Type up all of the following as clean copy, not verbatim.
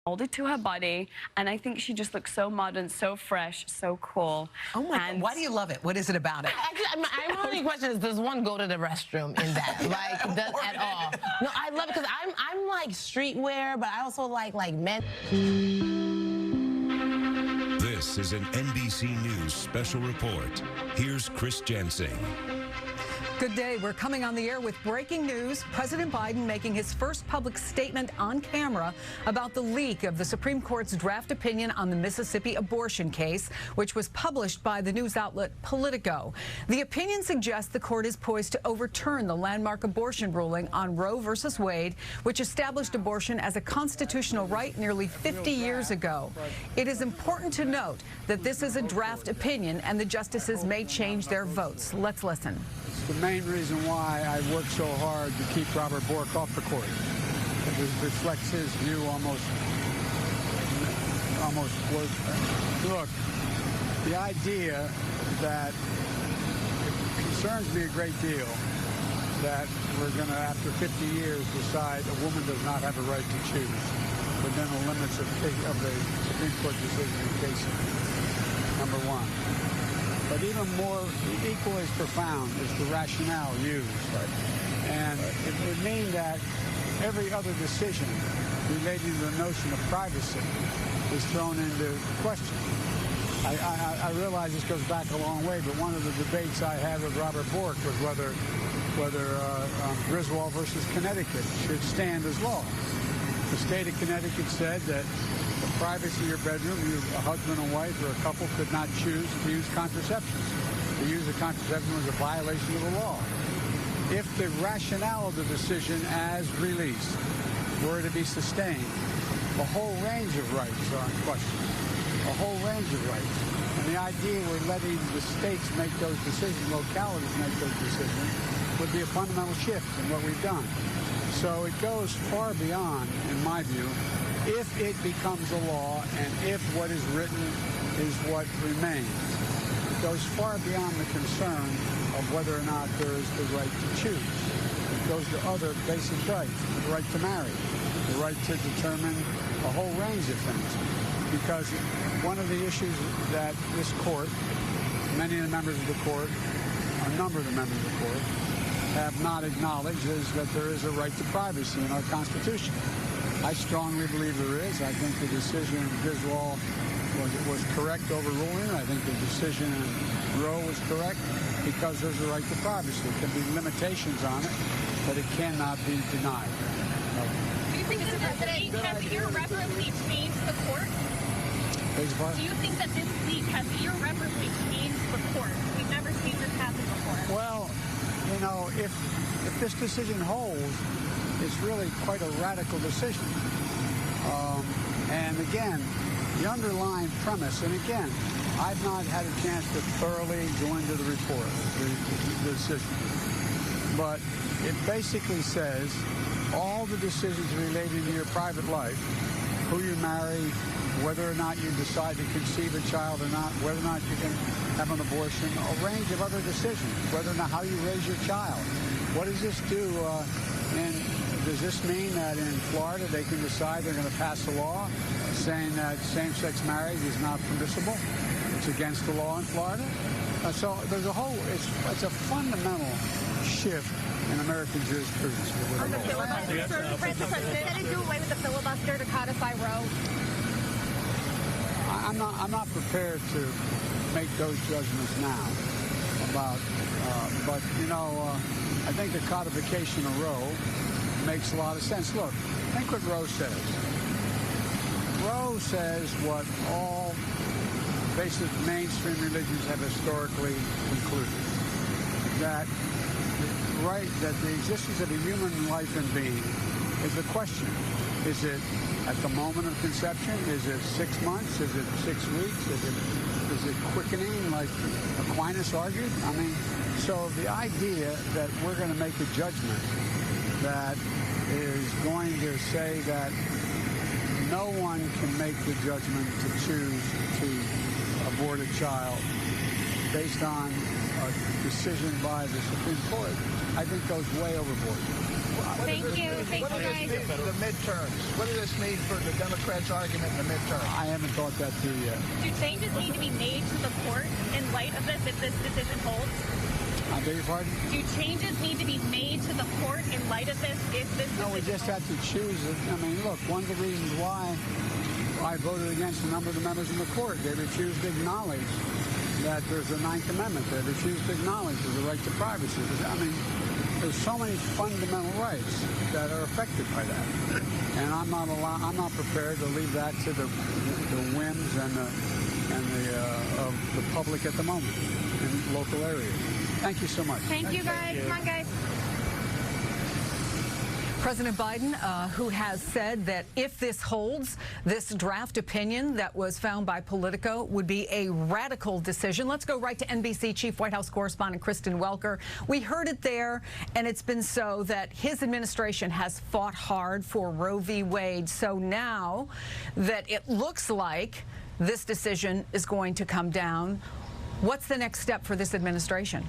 molded to her body, and I think she just looks so modern, so fresh, so cool. Oh my God, why do you love it? What is it about it? My only question is, does one go to the restroom in that? Like, does at all? No, I love it because I'm like streetwear, but I also like men. This is an NBC News special report. Here's Chris Jansing. Good day. We're coming on the air with breaking news. President Biden making his first public statement on camera about the leak of the Supreme Court's draft opinion on the Mississippi abortion case, which was published by the news outlet Politico. The opinion suggests the court is poised to overturn the landmark abortion ruling on Roe versus Wade, which established abortion as a constitutional right nearly 50 years ago. It is important to note that this is a draft opinion and the justices may change their votes. Let's listen. The main reason why I worked so hard to keep Robert Bork off the court. It reflects his view almost look, the idea that it concerns me a great deal that we're going to, after 50 years, decide a woman does not have a right to choose within the limits of the Supreme Court decision in Jansing, number one. But even more, equally as profound is the rationale used. Right. And it would mean that every other decision relating to the notion of privacy is thrown into question. I realize this goes back a long way, but one of the debates I had with Robert Bork was whether Griswold versus Connecticut should stand as law. The state of Connecticut said that the privacy of your bedroom, a husband and wife or a couple could not choose to use contraception. To use a contraception was a violation of the law. If the rationale of the decision as released were to be sustained, a whole range of rights are in question. A whole range of rights. And the idea we're letting the states make those decisions, localities make those decisions, would be a fundamental shift in what we've done. So it goes far beyond, in my view, if it becomes a law and if what is written is what remains. It goes far beyond the concern of whether or not there is the right to choose. It goes to other basic rights, the right to marry, the right to determine a whole range of things. Because one of the issues that this court, many of the members of the court, a number of the members of the court, have not acknowledged is that there is a right to privacy in our Constitution. I strongly believe there is. I think the decision in Griswold was correct overruling. I think the decision in Roe was correct because there's a right to privacy. There can be limitations on it, but it cannot be denied. Do you think that this leak has irreparably changed the court? Do you think that this leak has irreparably changed the court? We've never seen this happen before. Well, you know, if this decision holds, it's really quite a radical decision. And again, the underlying premise, and again, I've not had a chance to thoroughly go into the report, the decision. But it basically says all the decisions relating to your private life, who you marry, whether or not you decide to conceive a child or not, whether or not you can have an abortion, a range of other decisions, whether or not how you raise your child. What does this do? Does this mean that in Florida they can decide they're going to pass a law saying that same-sex marriage is not permissible? It's against the law in Florida? So there's a whole, it's a fundamental shift in American jurisprudence. On the filibuster, President, did it do away with the filibuster to codify Roe? I'm not prepared to make those judgments now about, but you know, I think the codification of Roe makes a lot of sense. Look, think what Roe says. Roe says what all basic mainstream religions have historically concluded, that the existence of a human life and being is a question. Is it at the moment of conception? Is it 6 months? Is it 6 weeks? Is it quickening, like Aquinas argued? I mean, so the idea that we're going to make a judgment that is going to say that no one can make the judgment to choose to abort a child based on a decision by the Supreme Court, I think goes way overboard. Thank you. Thank you, guys. The midterms. What does this mean for the Democrats' argument in the midterms? I haven't thought that through yet. Do changes need to be made to the court in light of this if this decision holds? I beg your pardon? Do changes need to be made to the court in light of this if this decision No, we just have to choose it. I mean, look, one of the reasons why I voted against a number of the members in the court, they refused to acknowledge that there's a Ninth Amendment. They refused to acknowledge there's a right to privacy. I mean, there's so many fundamental rights that are affected by that, and I'm not prepared to leave that to the whims and of the public at the moment in local areas. Thank you so much. Thank you, guys. Come on, guys. President Biden, who has said that if this holds, this draft opinion that was found by Politico would be a radical decision. Let's go right to NBC Chief White House Correspondent Kristen Welker. We heard it there, and it's been so that his administration has fought hard for Roe v. Wade. So now that it looks like this decision is going to come down, what's the next step for this administration?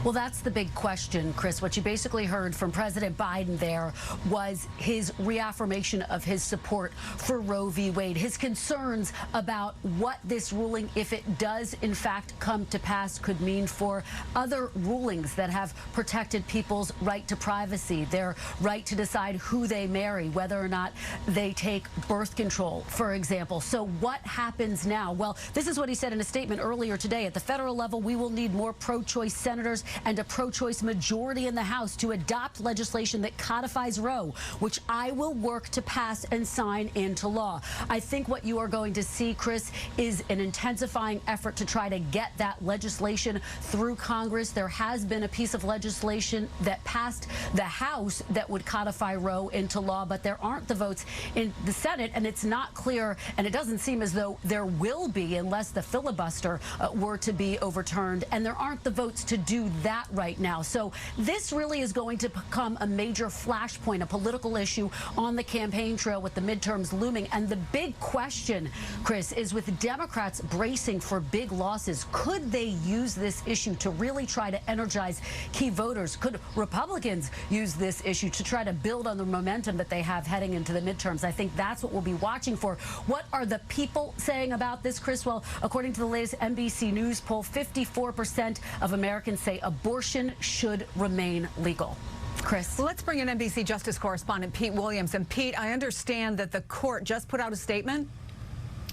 Well, that's the big question, Chris. What you basically heard from President Biden there was his reaffirmation of his support for Roe v. Wade, his concerns about what this ruling, if it does in fact come to pass, could mean for other rulings that have protected people's right to privacy, their right to decide who they marry, whether or not they take birth control, for example. So what happens now? Well, this is what he said in a statement earlier today. At the federal level, we will need more pro-choice senators and a pro-choice majority in the House to adopt legislation that codifies Roe, which I will work to pass and sign into law. I think what you are going to see, Chris, is an intensifying effort to try to get that legislation through Congress. There has been a piece of legislation that passed the House that would codify Roe into law, but there aren't the votes in the Senate, and it's not clear, and it doesn't seem as though there will be unless the filibuster were to be overturned, and there aren't the votes to do that right now. So this really is going to become a major flashpoint, a political issue on the campaign trail with the midterms looming. And the big question, Chris, is with Democrats bracing for big losses, could they use this issue to really try to energize key voters? Could Republicans use this issue to try to build on the momentum that they have heading into the midterms? I think that's what we'll be watching for. What are the people saying about this, Chris? Well, according to the latest NBC News poll, 54% of Americans say abortion should remain legal. Chris. Let's bring in NBC Justice Correspondent Pete Williams. And Pete, I understand that the court just put out a statement.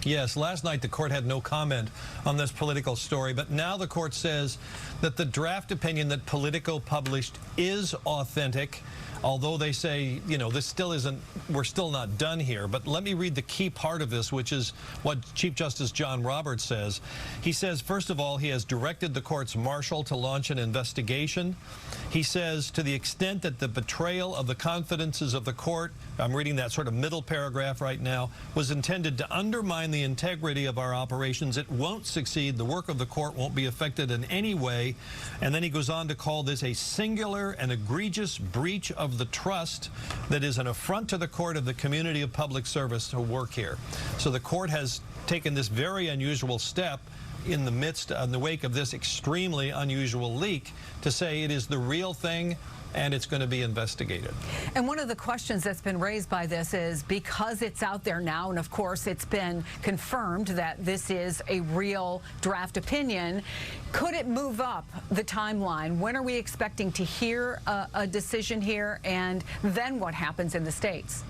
Yes, last night the court had no comment on this political story, but now the court says that the draft opinion that Politico published is authentic, although they say, you know, this still isn't, we're still not done here. But let me read the key part of this, which is what Chief Justice John Roberts says. He says, first of all, he has directed the court's marshal to launch an investigation. He says, to the extent that the betrayal of the confidences of the court, I'm reading that sort of middle paragraph right now, was intended to undermine the integrity of our operations, it won't succeed. The work of the court won't be affected in any way. And then he goes on to call this a singular and egregious breach of the trust that is an affront to the court of the community of public service who work here. So the court has taken this very unusual step in the midst, in the wake of this extremely unusual leak, to say it is the real thing and it's going to be investigated. And one of the questions that's been raised by this is, because it's out there now, and of course it's been confirmed that this is a real draft opinion, could it move up the timeline? When are we expecting to hear a decision here, and then what happens in the states?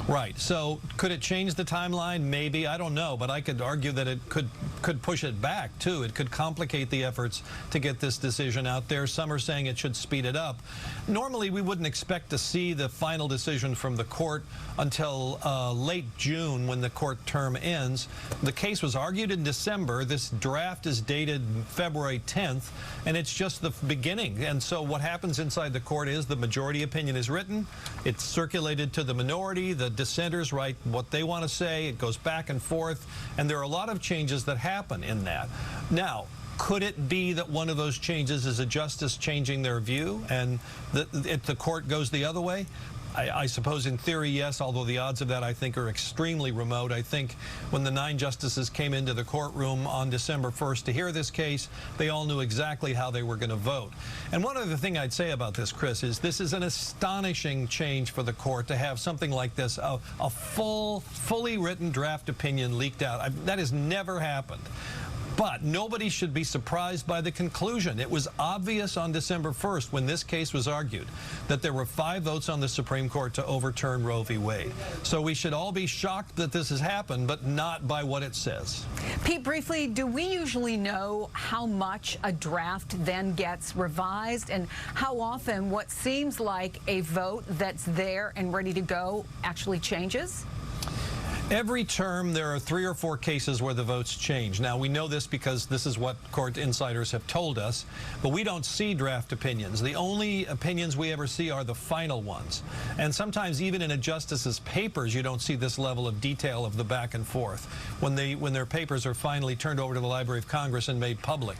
Right. So could it change the timeline? Maybe. I don't know. But I could argue that it could push it back, too. It could complicate the efforts to get this decision out there. Some are saying it should speed it up. Normally, we wouldn't expect to see the final decision from the court until late June, when the court term ends. The case was argued in December. This draft is dated February 10th, and it's just the beginning. And so what happens inside the court is the majority opinion is written. It's circulated to the minority. The dissenters write what they want to say. It goes back and forth, and there are a lot of changes that happen in that. Now, could it be that one of those changes is a justice changing their view and the court goes the other way? I suppose in theory, yes, although the odds of that, I think, are extremely remote. I think when the 9 justices came into the courtroom on December 1st to hear this case, they all knew exactly how they were going to vote. And one other thing I'd say about this, Chris, is this is an astonishing change for the court to have something like this, a fully written draft opinion leaked out. That has never happened. But nobody should be surprised by the conclusion. It was obvious on December 1st when this case was argued that there were 5 votes on the Supreme Court to overturn Roe v. Wade. So we should all be shocked that this has happened, but not by what it says. Pete, briefly, do we usually know how much a draft then gets revised and how often what seems like a vote that's there and ready to go actually changes? Every term, there are 3 or 4 cases where the votes change. Now, we know this because this is what court insiders have told us, but we don't see draft opinions. The only opinions we ever see are the final ones. And sometimes even in a justice's papers, you don't see this level of detail of the back and forth when their papers are finally turned over to the Library of Congress and made public.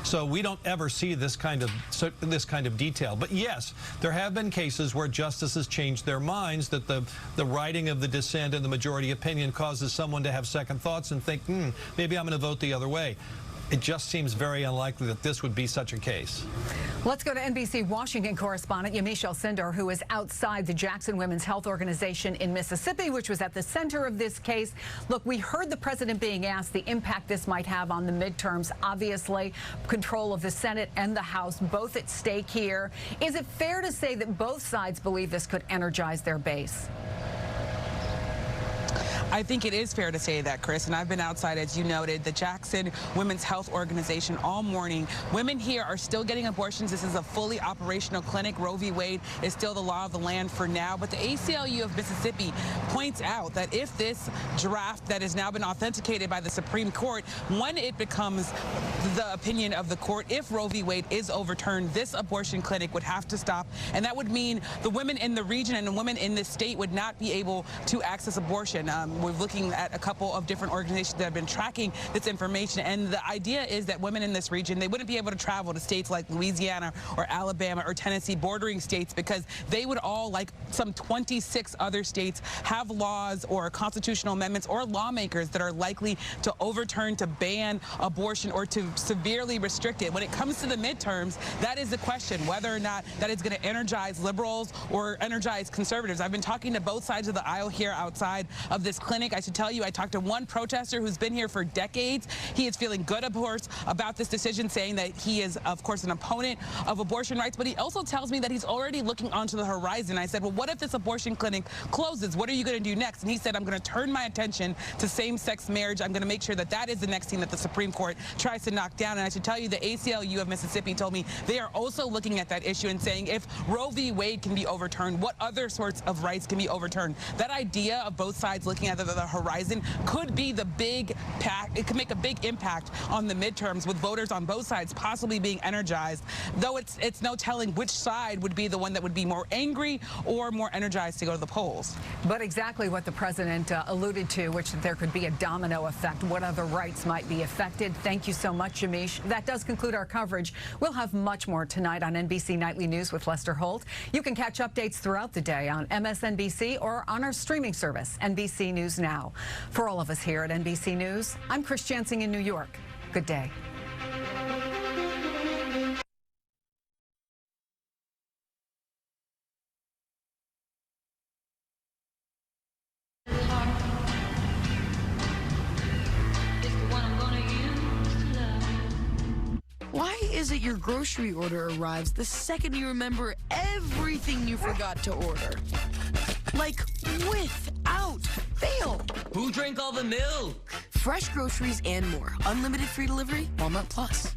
So we don't ever see this kind of detail. But yes, there have been cases where justices changed their minds, that the writing of the dissent and the majority opinion causes someone to have second thoughts and think, maybe I'm going to vote the other way. It just seems very unlikely that this would be such a case. Let's go to NBC Washington correspondent Yamiche Alcindor, who is outside the Jackson Women's Health Organization in Mississippi, which was at the center of this case. Look, we heard the president being asked the impact this might have on the midterms. Obviously, control of the Senate and the House, both at stake here. Is it fair to say that both sides believe this could energize their base? I think it is fair to say that, Chris, and I've been outside, as you noted, the Jackson Women's Health Organization all morning. Women here are still getting abortions. This is a fully operational clinic. Roe v. Wade is still the law of the land for now, but the ACLU of Mississippi points out that if this draft that has now been authenticated by the Supreme Court, when it becomes the opinion of the court, if Roe v. Wade is overturned, this abortion clinic would have to stop, and that would mean the women in the region and the women in this state would not be able to access abortion. We're looking at a couple of different organizations that have been tracking this information, and the idea is that women in this region, they wouldn't be able to travel to states like Louisiana or Alabama or Tennessee, bordering states, because they would all, like some 26 other states, have laws or constitutional amendments or lawmakers that are likely to overturn, to ban abortion or to severely restrict it. When it comes to the midterms, that is the question, whether or not that is going to energize liberals or energize conservatives. I've been talking to both sides of the aisle here outside of this clinic. I should tell you, I talked to one protester who's been here for decades. He is feeling good, of course, about this decision, saying that he is, of course, an opponent of abortion rights, but he also tells me that he's already looking onto the horizon. I said, well, what if this abortion clinic closes? What are you going to do next? And he said, I'm going to turn my attention to same-sex marriage. I'm going to make sure that that is the next thing that the Supreme Court tries to knock down. And I should tell you, the ACLU of Mississippi told me they are also looking at that issue and saying, if Roe v. Wade can be overturned, what other sorts of rights can be overturned? That idea of both sides looking at the horizon could be the big pact. It could make a big impact on the midterms, with voters on both sides possibly being energized, though it's no telling which side would be the one that would be more angry or more energized to go to the polls. But exactly what the president alluded to, which there could be a domino effect. What other rights might be affected? Thank you so much, Yamiche. That does conclude our coverage. We'll have much more tonight on NBC Nightly News with Lester Holt. You can catch updates throughout the day on MSNBC or on our streaming service, NBC News Now. For all of us here at NBC News, I'm Chris Jansing in New York. Good day. Why is it your grocery order arrives the second you remember everything you forgot to order? Like, without fail. Who drank all the milk? Fresh groceries and more. Unlimited free delivery, Walmart Plus.